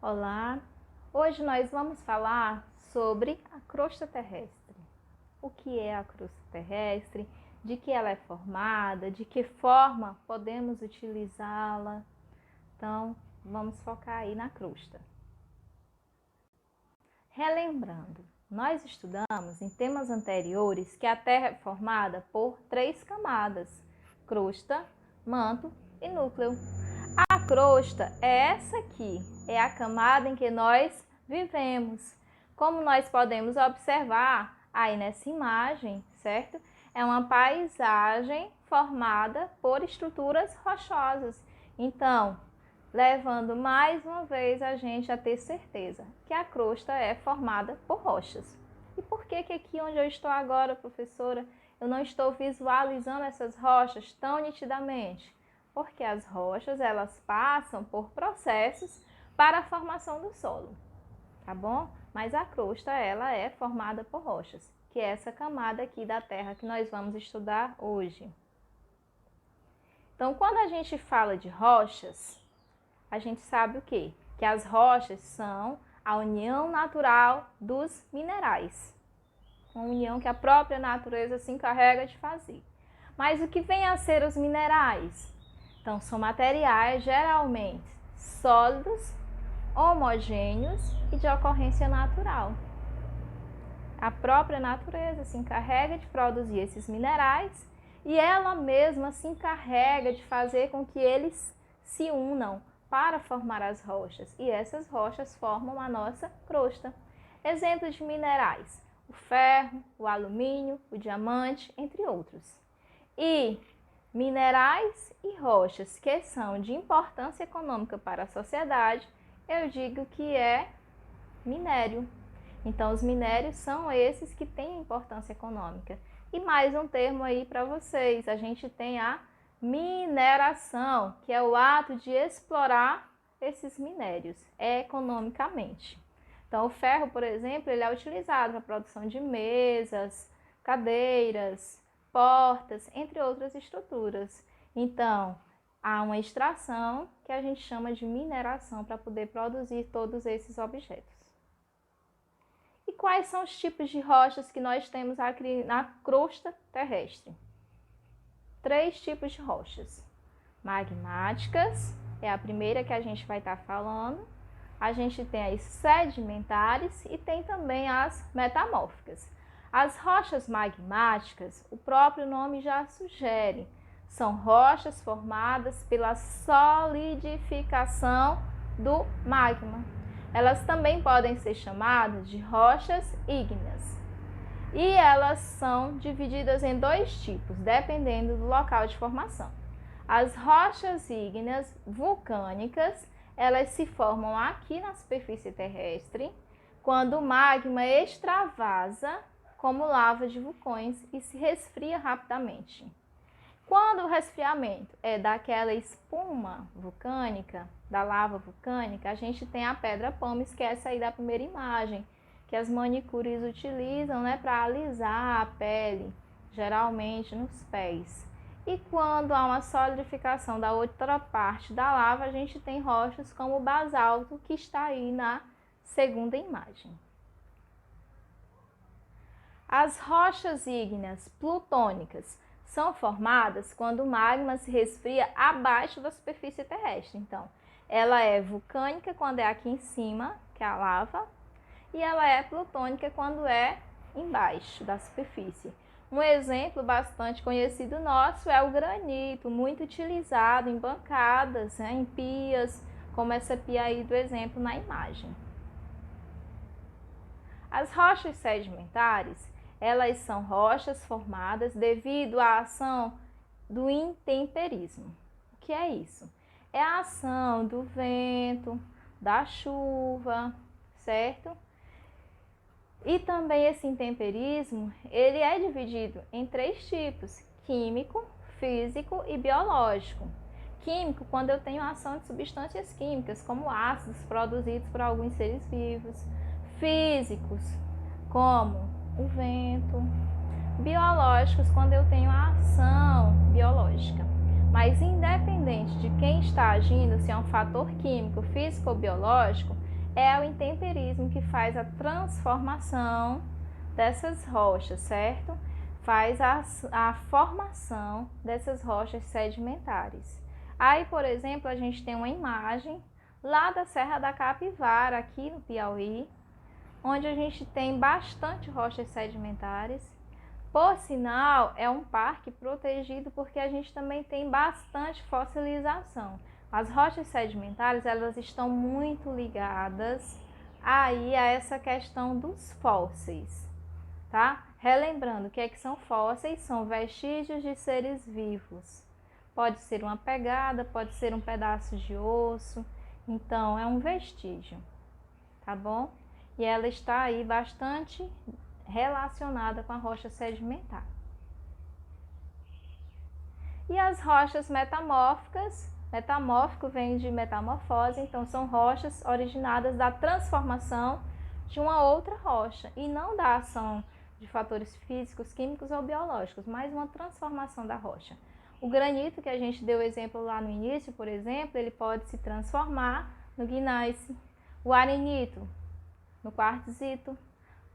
Olá! Hoje nós vamos falar sobre a crosta terrestre. O que é a crosta terrestre, de que ela é formada, de que forma podemos utilizá-la. Então, vamos focar aí na crosta. Relembrando, nós estudamos em temas anteriores que a Terra é formada por 3 camadas: crosta, manto e núcleo. A crosta é essa aqui, é a camada em que nós vivemos. Como nós podemos observar aí nessa imagem, certo? É uma paisagem formada por estruturas rochosas. Então, levando mais uma vez a gente a ter certeza que a crosta é formada por rochas. E por que aqui onde eu estou agora, professora, eu não estou visualizando essas rochas tão nitidamente? Porque as rochas, elas passam por processos para a formação do solo, tá bom? Mas a crosta, ela é formada por rochas, que é essa camada aqui da Terra que nós vamos estudar hoje. Então, quando a gente fala de rochas, a gente sabe o quê? Que as rochas são a união natural dos minerais. Uma união que a própria natureza se encarrega de fazer. Mas o que vem a ser os minerais? Então, são materiais geralmente sólidos, homogêneos e de ocorrência natural. A própria natureza se encarrega de produzir esses minerais e ela mesma se encarrega de fazer com que eles se unam para formar as rochas. E essas rochas formam a nossa crosta. Exemplos de minerais: o ferro, o alumínio, o diamante, entre outros. E minerais e rochas que são de importância econômica para a sociedade, eu digo que é minério. Então, os minérios são esses que têm importância econômica. E mais um termo aí para vocês, a gente tem a mineração, que é o ato de explorar esses minérios economicamente. Então, o ferro, por exemplo, ele é utilizado para a produção de mesas, cadeiras, portas, entre outras estruturas. Então, há uma extração que a gente chama de mineração para poder produzir todos esses objetos. E quais são os tipos de rochas que nós temos aqui na crosta terrestre? 3 tipos de rochas. Magmáticas, é a primeira que a gente vai estar falando. A gente tem as sedimentares e tem também as metamórficas. As rochas magmáticas, o próprio nome já sugere, são rochas formadas pela solidificação do magma. Elas também podem ser chamadas de rochas ígneas. E elas são divididas em 2 tipos, dependendo do local de formação. As rochas ígneas vulcânicas, elas se formam aqui na superfície terrestre, quando o magma extravasa como lava de vulcões e se resfria rapidamente. Quando o resfriamento é daquela espuma vulcânica, da lava vulcânica, a gente tem a pedra pómez, que é essa aí da primeira imagem, que as manicures utilizam, né, para alisar a pele, geralmente nos pés. E quando há uma solidificação da outra parte da lava, a gente tem rochas como o basalto, que está aí na segunda imagem. As rochas ígneas plutônicas são formadas quando o magma se resfria abaixo da superfície terrestre. Então, ela é vulcânica quando é aqui em cima, que é a lava, e ela é plutônica quando é embaixo da superfície. Um exemplo bastante conhecido nosso é o granito, muito utilizado em bancadas, né, em pias, como essa pia aí do exemplo na imagem. As rochas sedimentares, elas são rochas formadas devido à ação do intemperismo. O que é isso? É a ação do vento, da chuva, certo? E também esse intemperismo, ele é dividido em 3 tipos: químico, físico e biológico. Químico, quando eu tenho a ação de substâncias químicas, como ácidos produzidos por alguns seres vivos. Físicos, como o vento. Biológicos, quando eu tenho a ação biológica. Mas independente de quem está agindo, se é um fator químico, físico ou biológico, é o intemperismo que faz a transformação dessas rochas, certo? Faz a formação dessas rochas sedimentares. Aí, por exemplo, a gente tem uma imagem lá da Serra da Capivara, aqui no Piauí, onde a gente tem bastante rochas sedimentares. Por sinal, é um parque protegido porque a gente também tem bastante fossilização. As rochas sedimentares, elas estão muito ligadas aí a essa questão dos fósseis, tá? Relembrando, o que é que são fósseis? São vestígios de seres vivos. Pode ser uma pegada, pode ser um pedaço de osso. Então, é um vestígio, tá bom? E ela está aí bastante relacionada com a rocha sedimentar. E as rochas metamórficas, metamórfico vem de metamorfose, então são rochas originadas da transformação de uma outra rocha e não da ação de fatores físicos, químicos ou biológicos, mas uma transformação da rocha. O granito, que a gente deu exemplo lá no início, por exemplo, ele pode se transformar no gneiss. O arenito, no quartzito.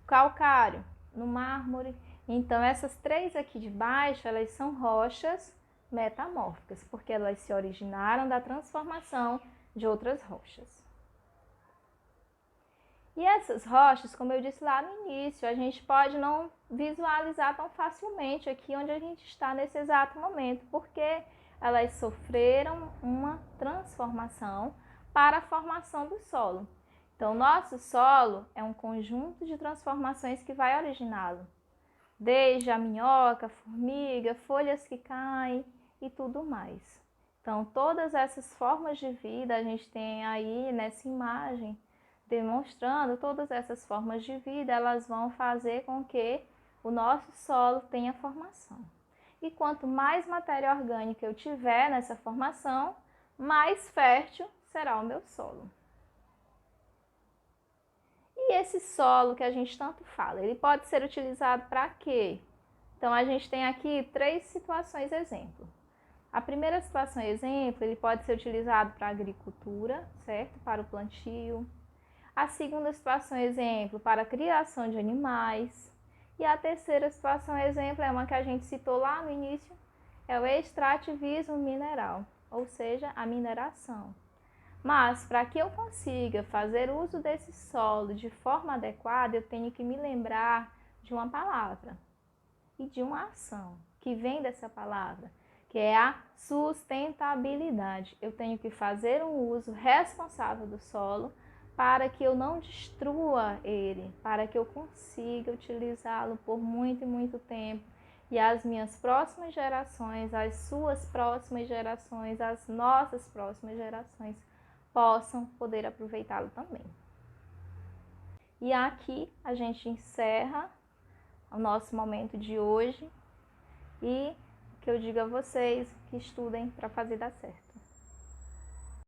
O calcário, no mármore. Então, essas três aqui de baixo, elas são rochas metamórficas, porque elas se originaram da transformação de outras rochas. E essas rochas, como eu disse lá no início, a gente pode não visualizar tão facilmente aqui onde a gente está nesse exato momento, porque elas sofreram uma transformação para a formação do solo. Então, nosso solo é um conjunto de transformações que vai originá-lo. Desde a minhoca, formiga, folhas que caem e tudo mais. Então, todas essas formas de vida a gente tem aí nessa imagem, demonstrando todas essas formas de vida, elas vão fazer com que o nosso solo tenha formação. E quanto mais matéria orgânica eu tiver nessa formação, mais fértil será o meu solo. E esse solo que a gente tanto fala, ele pode ser utilizado para quê? Então, a gente tem aqui 3 situações exemplo. A primeira situação exemplo, ele pode ser utilizado para a agricultura, certo? Para o plantio. A segunda situação exemplo, para a criação de animais. E a terceira situação exemplo é uma que a gente citou lá no início, é o extrativismo mineral, ou seja, a mineração. Mas, para que eu consiga fazer uso desse solo de forma adequada, eu tenho que me lembrar de uma palavra e de uma ação que vem dessa palavra, que é a sustentabilidade. Eu tenho que fazer um uso responsável do solo para que eu não destrua ele, para que eu consiga utilizá-lo por muito e muito tempo. E as minhas próximas gerações, as suas próximas gerações, as nossas próximas gerações possam poder aproveitá-lo também. E aqui a gente encerra o nosso momento de hoje e que eu digo a vocês que estudem para fazer dar certo.